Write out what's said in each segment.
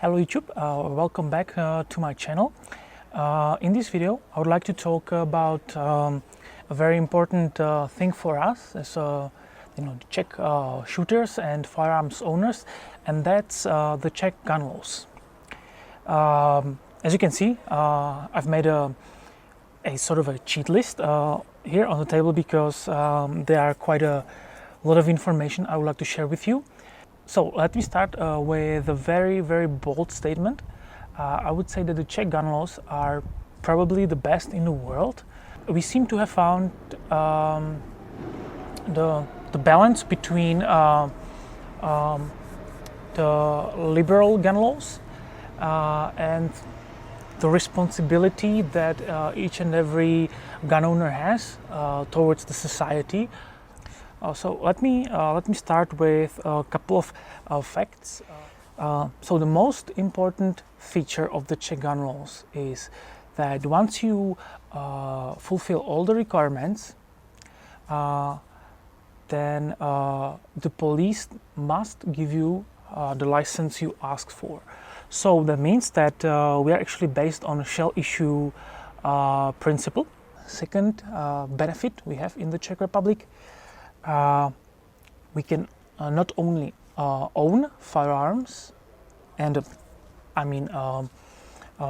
Hello YouTube, welcome back to my channel. In this video I would like to talk about a very important thing for us as the Czech shooters and firearms owners, and that's the Czech gun laws. As you can see, I've made a sort of a cheat list here on the table because there are quite a lot of information I would like to share with you. So let me start with a very bold statement. I would say that the Czech gun laws are probably the best in the world. We seem to have found the balance between the liberal gun laws and the responsibility that each and every gun owner has towards the society. So let me start with a couple of facts. So the most important feature of the Czech gun laws is that once you fulfill all the requirements, then the police must give you the license you asked for. So that means that we are actually based on a shall issue principle. Second benefit we have in the Czech Republic, we can not only own firearms and a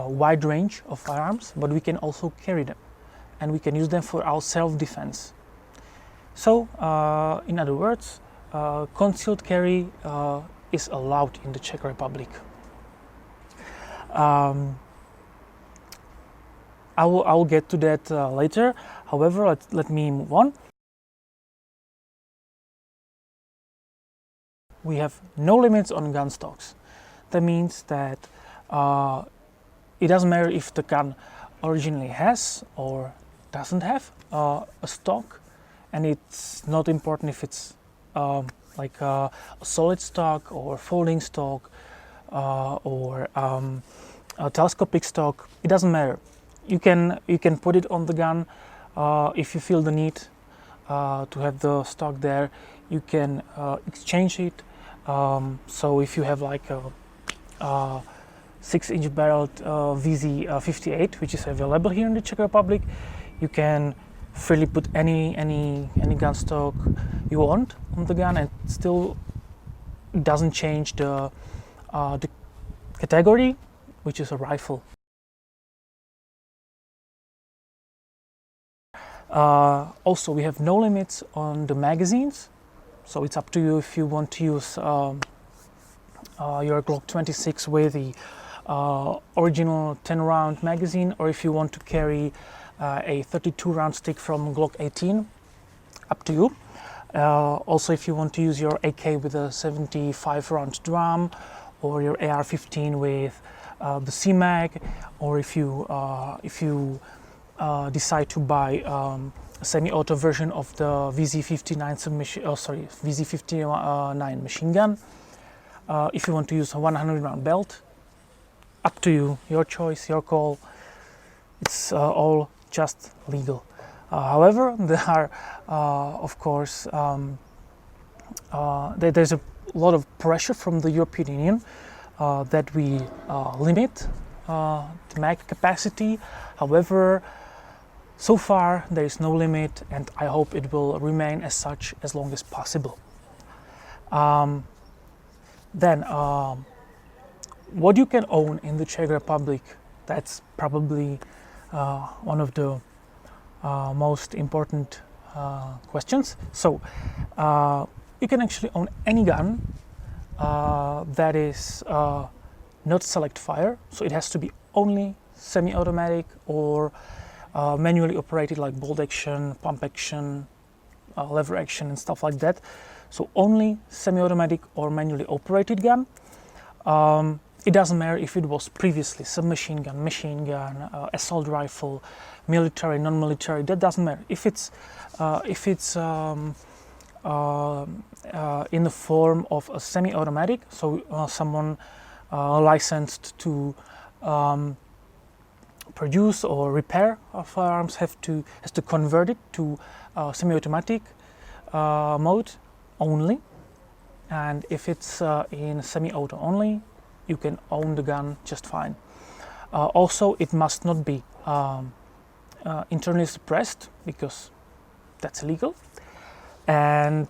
wide range of firearms, but we can also carry them and we can use them for our self-defense. So in other words, concealed carry is allowed in the Czech Republic. I will get to that later. However, let me move on. We have no limits on gun stocks. That means that it doesn't matter if the gun originally has or doesn't have a stock, and it's not important if it's like a solid stock or folding stock or a telescopic stock. It doesn't matter. You can put it on the gun if you feel the need to have the stock there. You can exchange it. So if you have like a 6-inch barreled VZ58, which is available here in the Czech Republic, you can freely put any gun stock you want on the gun, and still it doesn't change the category, which is a rifle. Also, we have no limits on the magazines. So it's up to you if you want to use your Glock 26 with the original 10-round magazine, or if you want to carry a 32-round stick from Glock 18, up to you. Also, if you want to use your AK with a 75-round drum, or your AR-15 with the C-Mag, or if you decide to buy semi-auto version of the VZ59 machine gun. If you want to use a 100-round belt, up to you, your choice, your call. It's all just legal. However, there are, of course, there's a lot of pressure from the European Union that we limit the mag capacity. However, so far there is no limit, and I hope it will remain as such as long as possible. Then what you can own in the Czech Republic, that's probably one of the most important questions. So you can actually own any gun that is not select fire, so it has to be only semi-automatic or manually operated, like bolt action, pump action, lever action and stuff like that. So only semi-automatic or manually operated gun. It doesn't matter if it was previously submachine gun, machine gun, assault rifle, military, non-military. That doesn't matter. If it's in the form of a semi-automatic, so someone licensed to produce or repair firearms has to convert it to semi-automatic mode only, and if it's in semi-auto only, you can own the gun just fine. Also, it must not be internally suppressed, because that's illegal, and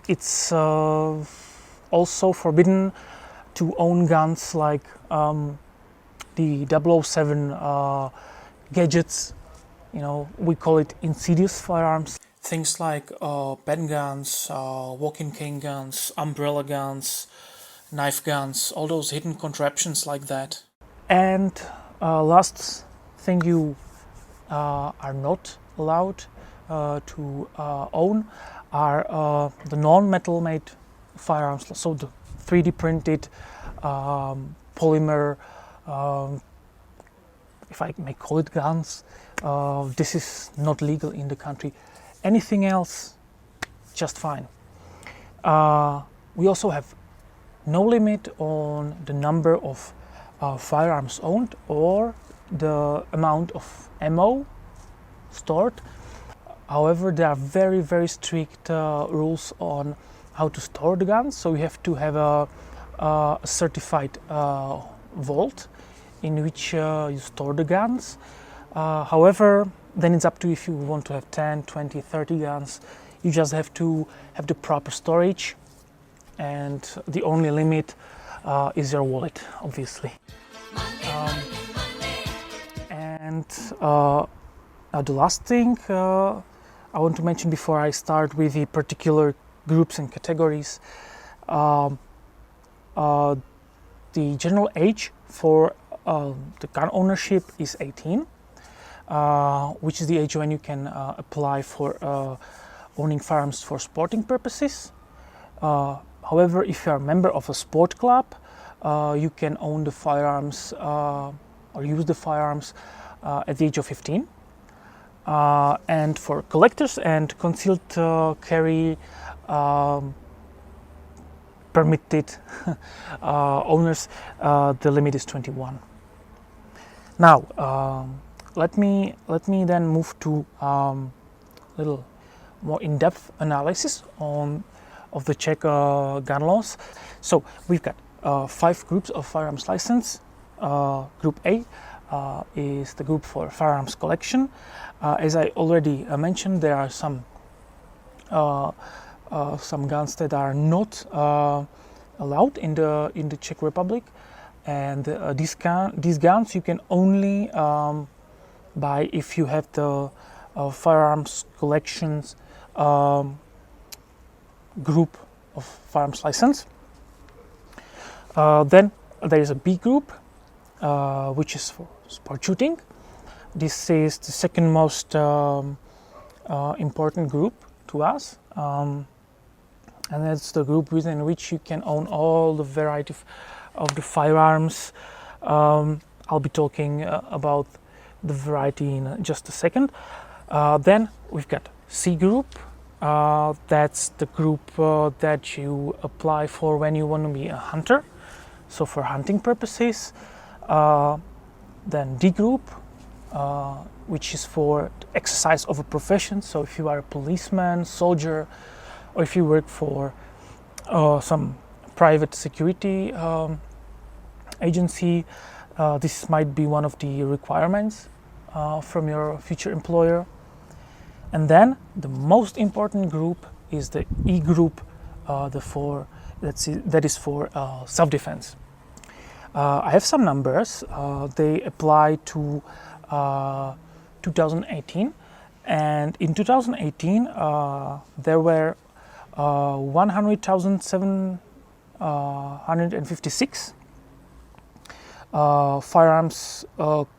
it's also forbidden to own guns like the 007 gadgets. You know, we call it insidious firearms. Things like pen guns, walking cane guns, umbrella guns, knife guns, all those hidden contraptions like that. And last thing you are not allowed to own are the non-metal made firearms, so the 3D printed polymer, if I may call it guns. This is not legal in the country. Anything else, just fine. We also have no limit on the number of firearms owned or the amount of ammo stored. However, there are very, very strict rules on how to store the guns. So you have to have a certified vault in which you store the guns. However, then it's up to you if you want to have 10, 20, 30 guns. You just have to have the proper storage, and the only limit is your wallet, obviously. And the last thing I want to mention before I start with the particular groups and categories, the general age for the gun ownership is 18, which is the age when you can apply for owning firearms for sporting purposes. However, if you are a member of a sport club, you can own the firearms or use the firearms at the age of 15. And for collectors and concealed carry permitted owners, the limit is 21. Now, let me then move to little more in-depth analysis of the Czech gun laws. So we've got 5 groups of firearms license. Group A is the group for firearms collection. As I already mentioned, there are some guns that are not allowed in the Czech Republic, and these guns you can only buy if you have the firearms collections group of firearms license. Then there is a B group, which is for sport shooting. This is the second most important group to us, and that's the group within which you can own all the variety of the firearms. I'll be talking about the variety in just a second. Then we've got C group. That's the group that you apply for when you want to be a hunter, so for hunting purposes. Then D group, which is for the exercise of a profession. So if you are a policeman, soldier, or if you work for some private security agency, this might be one of the requirements from your future employer. And then the most important group is the E group, that is for self-defense. I have some numbers. They apply to 2018, and in 2018 there were 100,756 firearms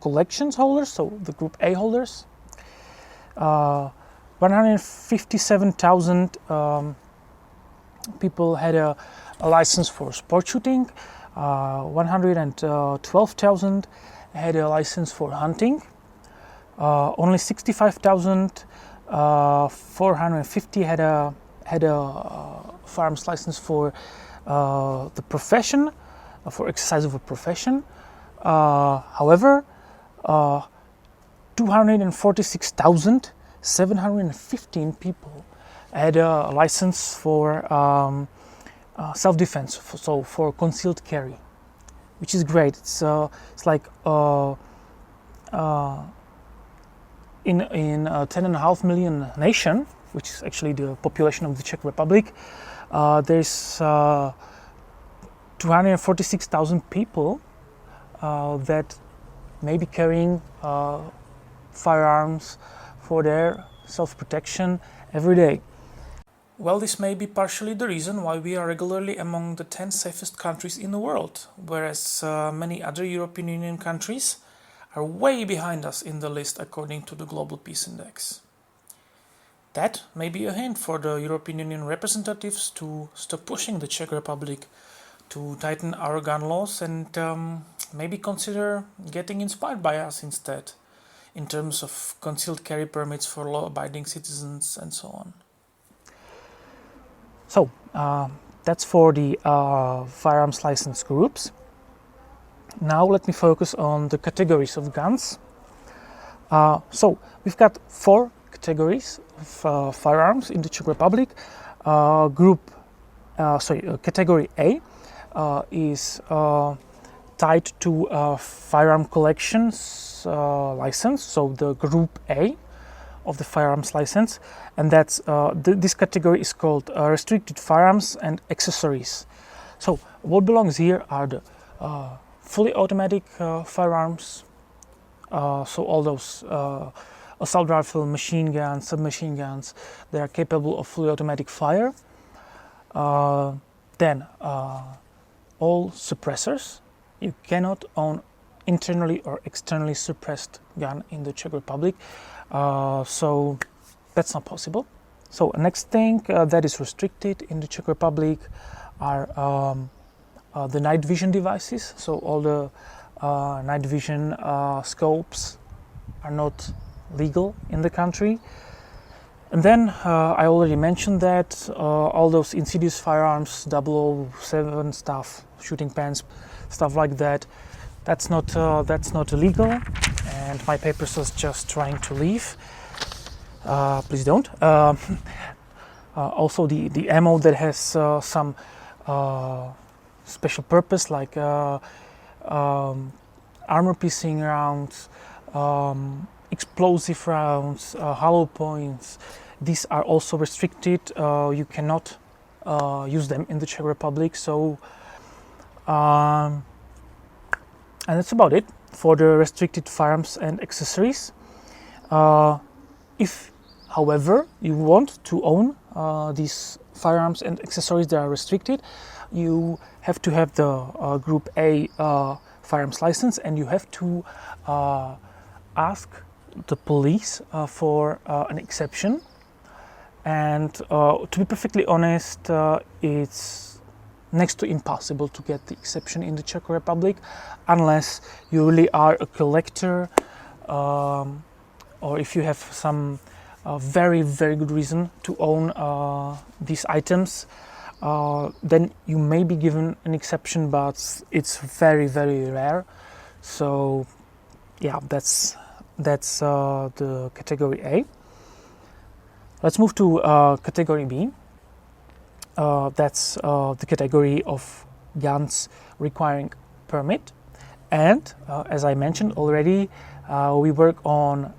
collections holders, so the group A holders. 157,000 people had a license for sport shooting. 112,000 had a license for hunting. Only 65,450 had a firearms license for the profession, for exercise of a profession. However, 246,715 people had a license for self-defense, so for concealed carry, which is great. It's like in a 10.5 million nation, which is actually the population of the Czech Republic, there's 246,000 people that may be carrying firearms for their self-protection every day. Well, this may be partially the reason why we are regularly among the 10 safest countries in the world, whereas many other European Union countries are way behind us in the list according to the Global Peace Index. That may be a hint for the European Union representatives to stop pushing the Czech Republic to tighten our gun laws and maybe consider getting inspired by us instead, in terms of concealed carry permits for law-abiding citizens and so on. So that's for the firearms license groups. Now let me focus on the categories of guns. So we've got 4 categories of firearms in the Czech Republic. Category A is tied to firearm collections license, so the Group A of the firearms license, and that's this category is called restricted firearms and accessories. So what belongs here are the fully automatic firearms, so all those assault rifle, machine guns, submachine guns, they are capable of fully automatic fire. Then all suppressors. You cannot own internally or externally suppressed gun in the Czech Republic, so that's not possible. So next thing that is restricted in the Czech Republic are the night vision devices. So all the night vision scopes are not legal in the country. And then I already mentioned that all those insidious firearms, 007 stuff, shooting pens, stuff like that, that's not illegal. And my papers was just trying to leave. Please don't. Also the ammo that has some special purpose, like armor-piercing rounds, explosive rounds, hollow points. These are also restricted. You cannot use them in the Czech Republic. So, and that's about it for the restricted firearms and accessories. If, however, you want to own these firearms and accessories that are restricted, you have to have the Group A firearms license, and you have to ask the police for an exception. And to be perfectly honest, it's next to impossible to get the exception in the Czech Republic unless you really are a collector, or if you have some very, very good reason to own these items, then you may be given an exception, but it's very, very rare. So yeah, that's the category A. Let's move to category B. That's the category of guns requiring permit. And as I mentioned already, we work on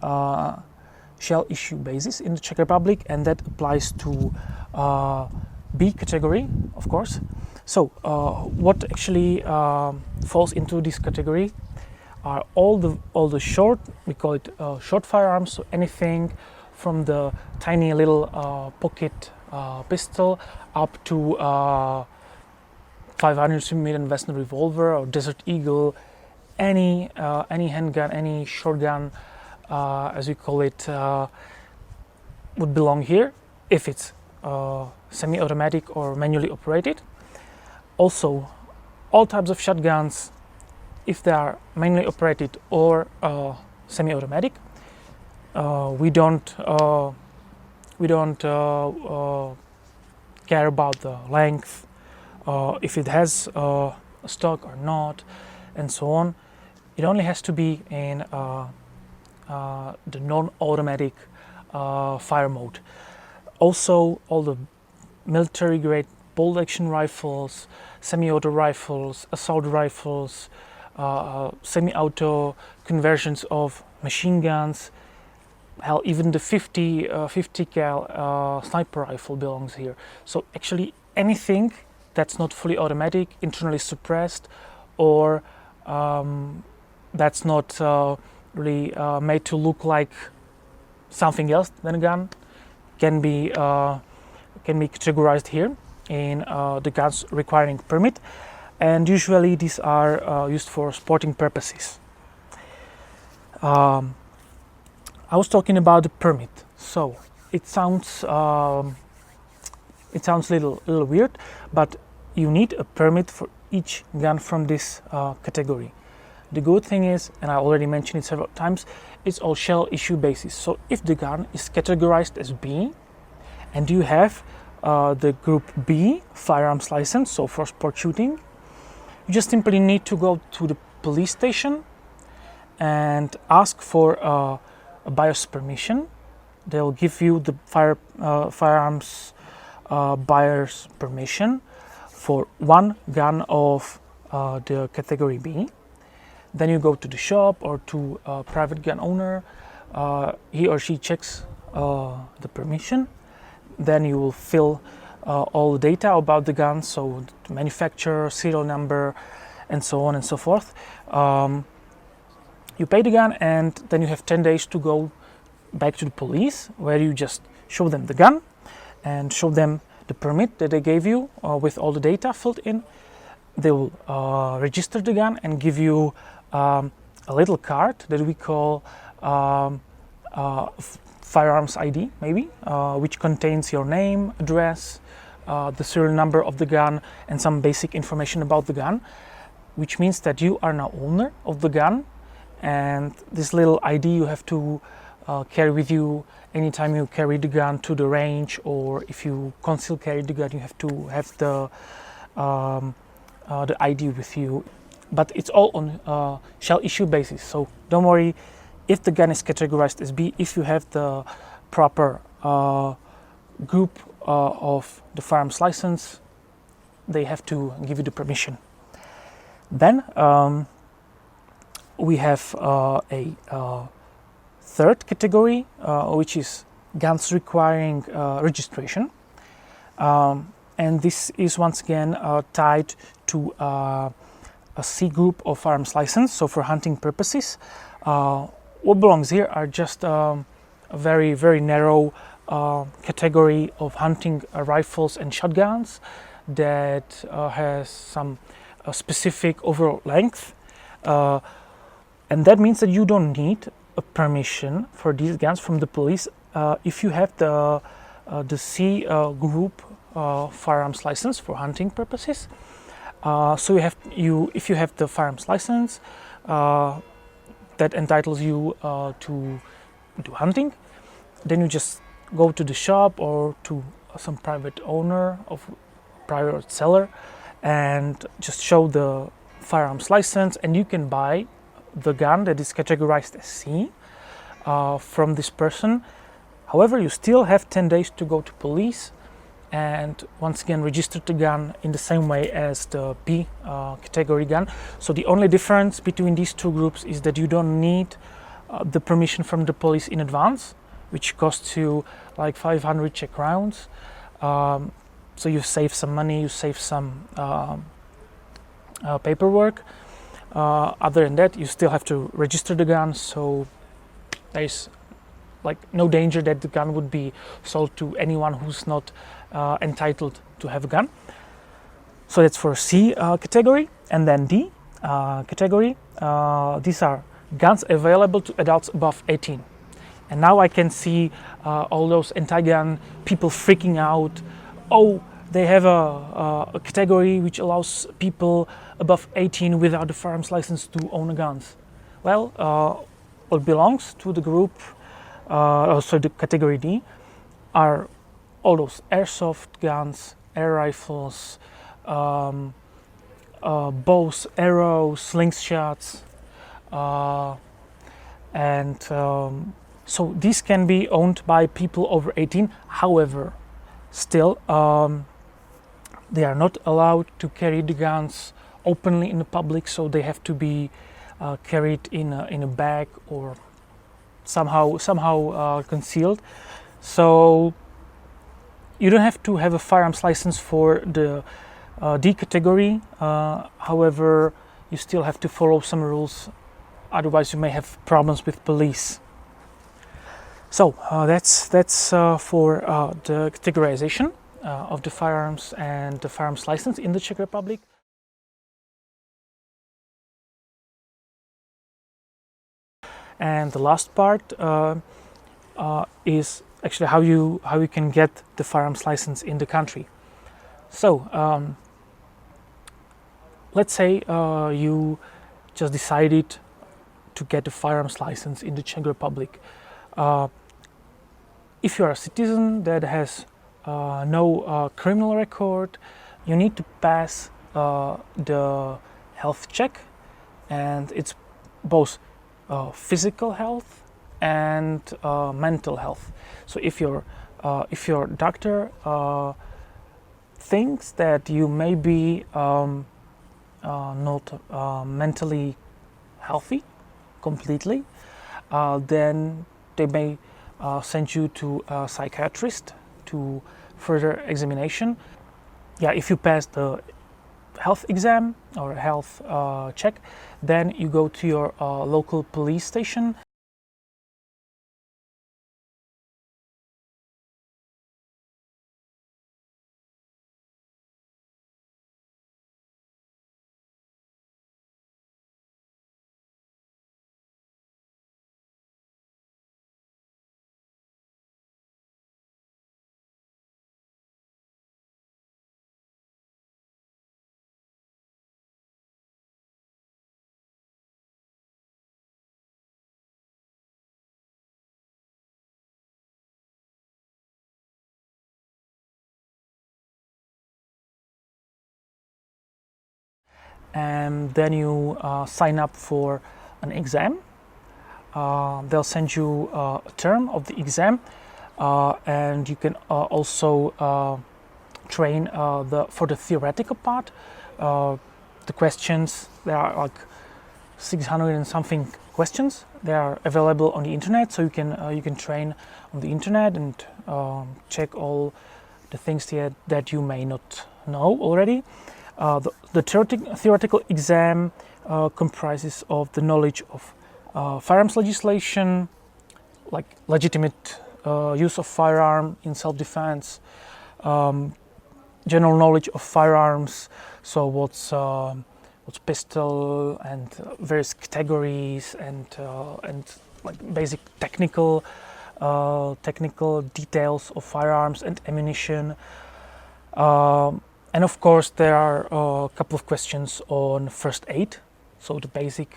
shell issue basis in the Czech Republic, and that applies to B category, of course. So what actually falls into this category are all the short, we call it short firearms, so anything from the tiny little pocket pistol up to 500mm Western revolver or Desert Eagle, any handgun, any shotgun, as we call it, would belong here if it's semi-automatic or manually operated. Also, all types of shotguns, if they are manually operated or semi-automatic. We don't care about the length, if it has a stock or not, and so on. It only has to be in the non-automatic fire mode. Also, all the military grade bolt action rifles, semi-auto rifles, assault rifles, semi-auto conversions of machine guns. Hell, even the 50 cal sniper rifle belongs here. So actually anything that's not fully automatic, internally suppressed, or that's not really made to look like something else than a gun can be categorized here in the guns requiring permit, and usually these are used for sporting purposes. I was talking about the permit, so it sounds a little weird, but you need a permit for each gun from this category. The good thing is, and I already mentioned it several times, it's all shall issue basis. So if the gun is categorized as B and you have the group B firearms license, so for sport shooting, you just simply need to go to the police station and ask for a buyer's permission. They'll give you the firearms buyer's permission for one gun of the category B. Then you go to the shop or to a private gun owner. He or she checks the permission. Then you will fill all the data about the gun, so the manufacturer, serial number, and so on and so forth. You pay the gun, and then you have 10 days to go back to the police, where you just show them the gun and show them the permit that they gave you with all the data filled in. They will register the gun and give you a little card that we call Firearms ID, maybe, which contains your name, address, the serial number of the gun, and some basic information about the gun, which means that you are now owner of the gun, and this little ID you have to carry with you anytime you carry the gun to the range, or if you conceal carry the gun, you have to have the ID with you. But it's all on shall issue basis, so don't worry if the gun is categorized as B. If you have the proper group of the firearms license, they have to give you the permission. Then we have a third category, which is guns requiring registration, and this is once again tied to a C group of firearms license, so for hunting purposes. What belongs here are just a very, very narrow category of hunting rifles and shotguns that has some specific overall length, and that means that you don't need a permission for these guns from the police if you have the C group firearms license for hunting purposes. So if you have the firearms license that entitles you to hunting, then you just go to the shop or to some private owner of private seller and just show the firearms license, and you can buy the gun that is categorized as C from this person. However, you still have 10 days to go to police and once again register the gun in the same way as the B category gun. So the only difference between these two groups is that you don't need the permission from the police in advance, which costs you like 500 Czech crowns. So you save some money, you save some paperwork. Other than that, you still have to register the gun, so there's like no danger that the gun would be sold to anyone who's not entitled to have a gun. So that's for C category. And then D category, these are guns available to adults above 18. And now I can see all those anti-gun people freaking out. Oh, they have a category which allows people above 18 without a firearms license to own guns. Well, what belongs to the group, so the category D, are all those airsoft guns, air rifles, bows, arrows, slingshots, and so these can be owned by people over 18. However, still, They are not allowed to carry the guns openly in the public, so they have to be carried in a bag or somehow concealed. So you don't have to have a firearms license for the D category. However, you still have to follow some rules, otherwise you may have problems with police. So that's for the categorization of the firearms and the firearms license in the Czech Republic. And the last part is actually how you can get the firearms license in the country. So let's say you just decided to get a firearms license in the Czech Republic. If you are a citizen that has no criminal record, you need to pass the health check, and it's both physical health and mental health. So if your doctor thinks that you may be not mentally healthy completely, then they may send you to a psychiatrist to further examination. Yeah, if you pass the health exam or health check, then you go to your local police station. And then you sign up for an exam. They'll send you a term of the exam, and you can also train for the theoretical part. The questions, there are like 600 and something questions. They are available on the internet, so you can train on the internet and check all the things that you may not know already. The theoretical exam comprises of the knowledge of firearms legislation, like legitimate use of firearm in self-defense, general knowledge of firearms, so what's pistol and various categories, and like basic technical details of firearms and ammunition. And of course, there are a couple of questions on first aid, so the basic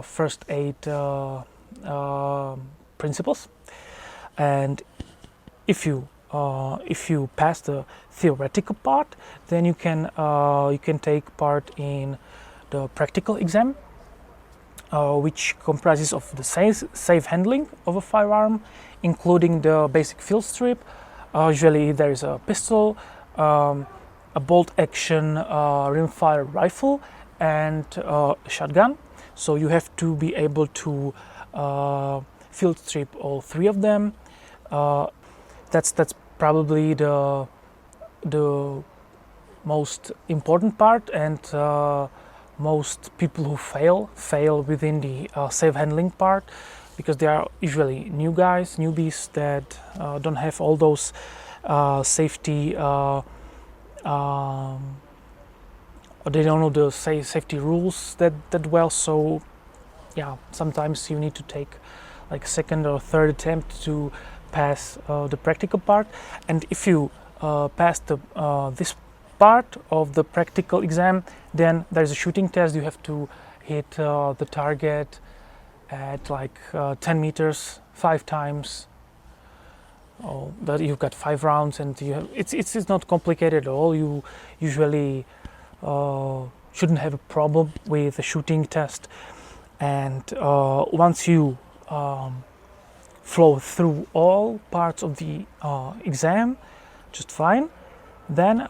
first aid principles. And if you pass the theoretical part, then you can take part in the practical exam, which comprises of the safe handling of a firearm, including the basic field strip. Usually there is a pistol, a bolt action rimfire rifle, and a shotgun. So you have to be able to field strip all three of them. That's probably the most important part, and most people who fail within the safe handling part, because they are usually newbies that don't have all those safety, or they don't know the safety rules that well. So yeah, sometimes you need to take like a second or third attempt to pass the practical part. And if you pass this part of the practical exam, then there's a shooting test. You have to hit the target at like 10 meters 5 times. That you've got 5 rounds, and it's not complicated at all. You usually shouldn't have a problem with the shooting test. And once you flow through all parts of the exam just fine, Then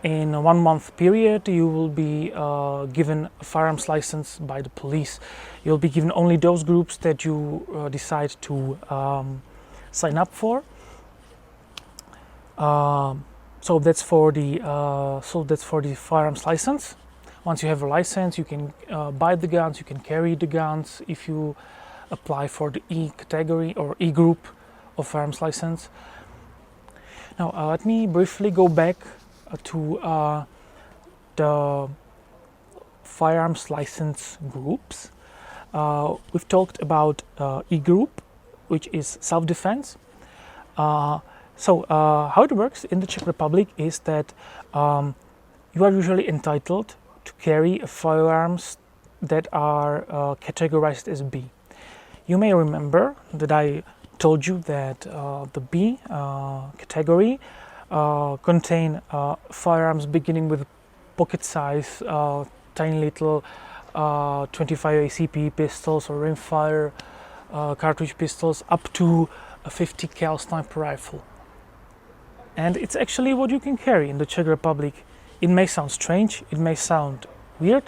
in a 1 month period you will be given a firearms license by the police. You'll be given only those groups that you decide to sign up for. So that's for the firearms license. Once you have a license, you can buy the guns, you can carry the guns if you apply for the E category or E group of firearms license. Now let me briefly go back to the firearms license groups. We've talked about E group, which is self-defense. So how it works in the Czech Republic is that you are usually entitled to carry firearms that are categorized as B. You may remember that I told you that the B category contain firearms beginning with pocket size, tiny little 25 ACP pistols or rimfire cartridge pistols up to a 50 cal sniper rifle. And it's actually what you can carry in the Czech Republic. It may sound strange, it may sound weird,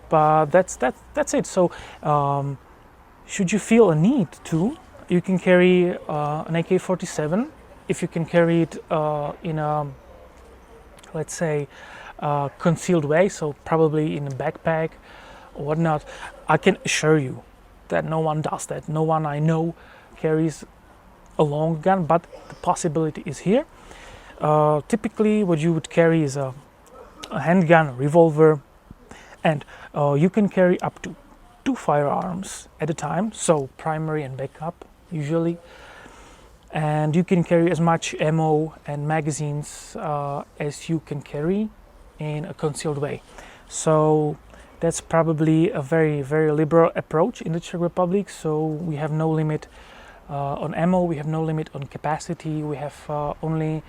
but that's it. So should you feel a need to, you can carry an AK-47 if you can carry it in a, let's say, concealed way, so probably in a backpack or whatnot. I can assure you that no one does that. No one I know carries a long gun, but the possibility is here. Typically what you would carry is a handgun, a revolver, and you can carry up to 2 firearms at a time, so primary and backup usually, and you can carry as much ammo and magazines as you can carry in a concealed way. So that's probably a very, very liberal approach in the Czech Republic. So we have no limit on ammo, we have no limit on capacity, we have only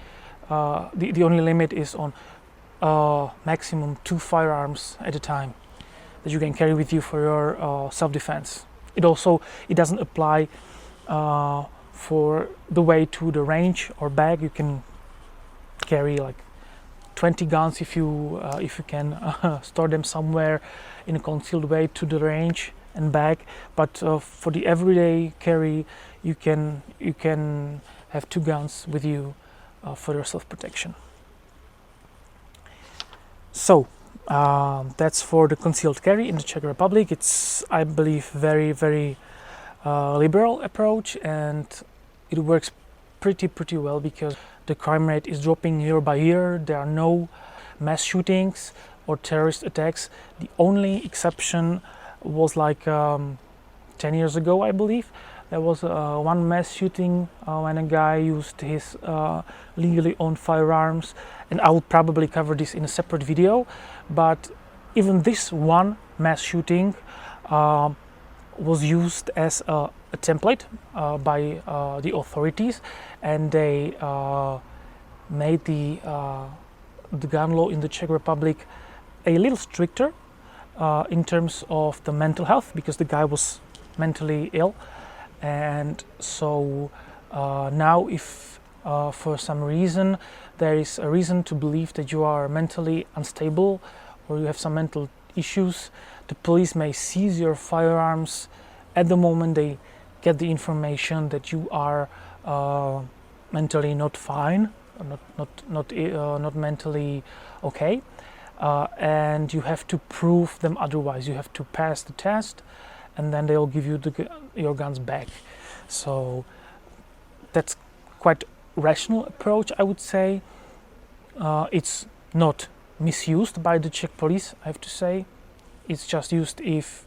the only limit is on maximum 2 firearms at a time that you can carry with you for your self-defense. It doesn't apply for the way to the range or bag. You can carry like 20 guns if you can store them somewhere in a concealed way to the range and bag. But for the everyday carry, you can have 2 guns with you for your self-protection. So that's for the concealed carry in the Czech Republic. It's, I believe, very, very liberal approach, and it works pretty well because the crime rate is dropping year by year. There are no mass shootings or terrorist attacks. The only exception was like 10 years ago, I believe. There was one mass shooting when a guy used his legally owned firearms, and I will probably cover this in a separate video. But even this one mass shooting was used as a template by the authorities, and they made the gun law in the Czech Republic a little stricter in terms of the mental health, because the guy was mentally ill. And so now if for some reason there is a reason to believe that you are mentally unstable or you have some mental issues, the police may seize your firearms at the moment they get the information that you are mentally not fine, not mentally okay, and you have to prove them otherwise. You have to pass the test, and then they'll give you your guns back. So that's quite rational approach, I would say. It's not misused by the Czech police, I have to say. It's just used if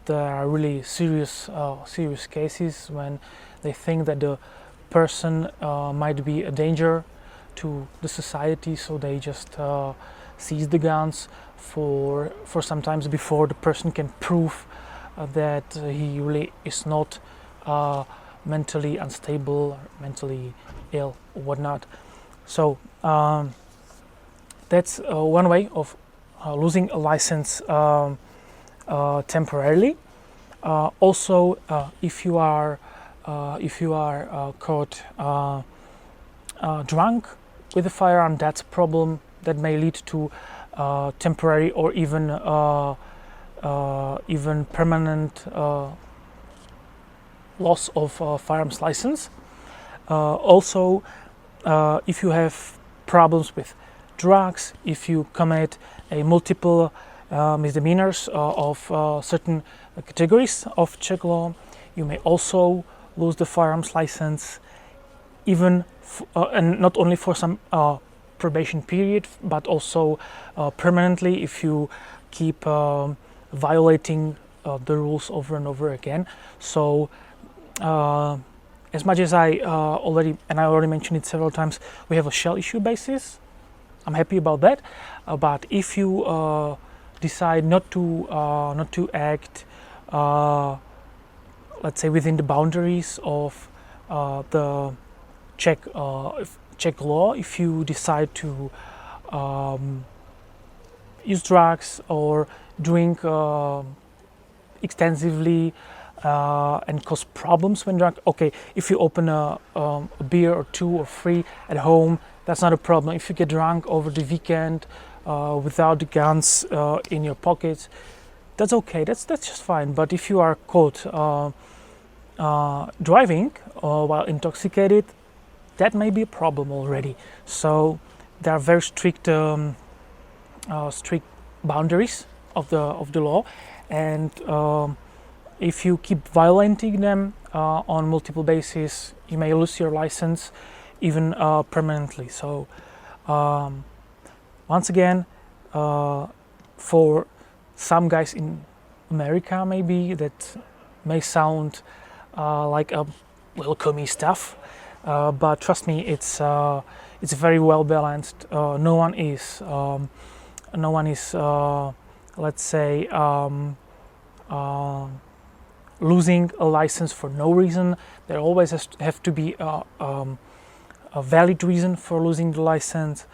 there are really serious cases, when they think that the person might be a danger to the society, so they just seize the guns for sometimes before the person can prove that he really is not mentally unstable or mentally ill or whatnot. So that's one way of losing a license temporarily. Also, if you are caught drunk with a firearm, that's a problem that may lead to temporary or even permanent loss of firearms license. Also, if you have problems with drugs, if you commit a multiple misdemeanors of certain categories of Czech law, you may also lose the firearms license, even and not only for some probation period, but also permanently if you keep violating the rules over and over again. So as much as I already mentioned it several times, we have a shall issue basis. I'm happy about that, but if you decide not to act, let's say within the boundaries of the Czech law, if you decide to use drugs or drink extensively and cause problems when drunk, okay, if you open a beer or two or three at home, that's not a problem. If you get drunk over the weekend without the guns in your pockets, that's okay, that's just fine. But if you are caught driving while intoxicated, that may be a problem already. So there are very strict boundaries of the law, and if you keep violating them on multiple bases, you may lose your license even permanently. So once again, for some guys in America, maybe that may sound like a welcomey stuff, but trust me, it's very well balanced. No one is let's say losing a license for no reason. There always have to be a valid reason for losing the license.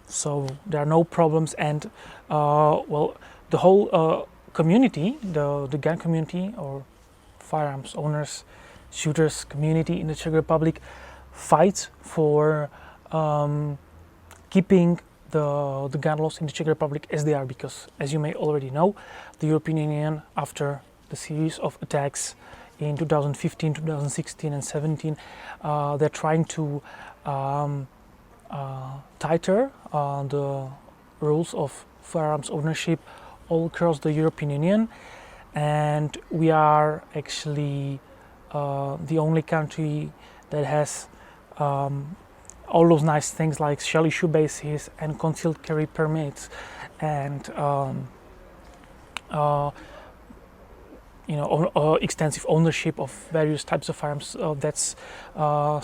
So there are no problems, and well, the whole community, the gun community or firearms owners, shooters community in the Czech Republic fights for keeping the gun laws in the Czech Republic as they are, because as you may already know, the European Union, after the series of attacks in 2015, 2016 and 17, they're trying to tighter the rules of firearms ownership all across the European Union, and we are actually the only country that has all those nice things like shall issue bases and concealed carry permits and extensive ownership of various types of firearms. That's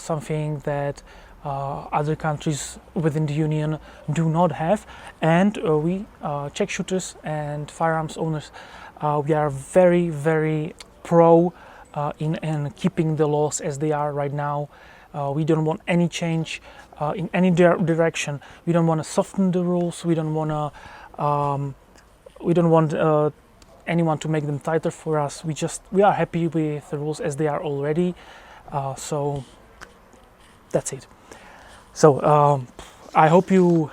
something that other countries within the Union do not have, and we Czech shooters and firearms owners, we are very, very pro in keeping the laws as they are right now. We don't want any change in any direction. We don't want to soften the rules. We don't want anyone to make them tighter for us. We are happy with the rules as they are already. So that's it. So I hope you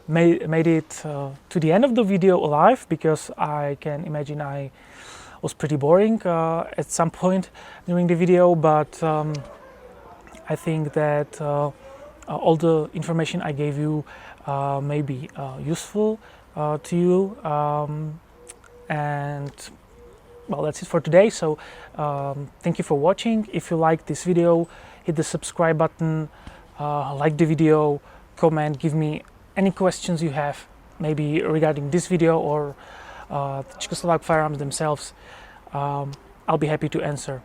made it to the end of the video alive, because I can imagine I was pretty boring at some point during the video, but I think that all the information I gave you may be useful to you, and well, that's it for today. So thank you for watching. If you like this video, hit the subscribe button, like the video, comment, give me any questions you have, maybe regarding this video or the Czechoslovak firearms themselves. I'll be happy to answer.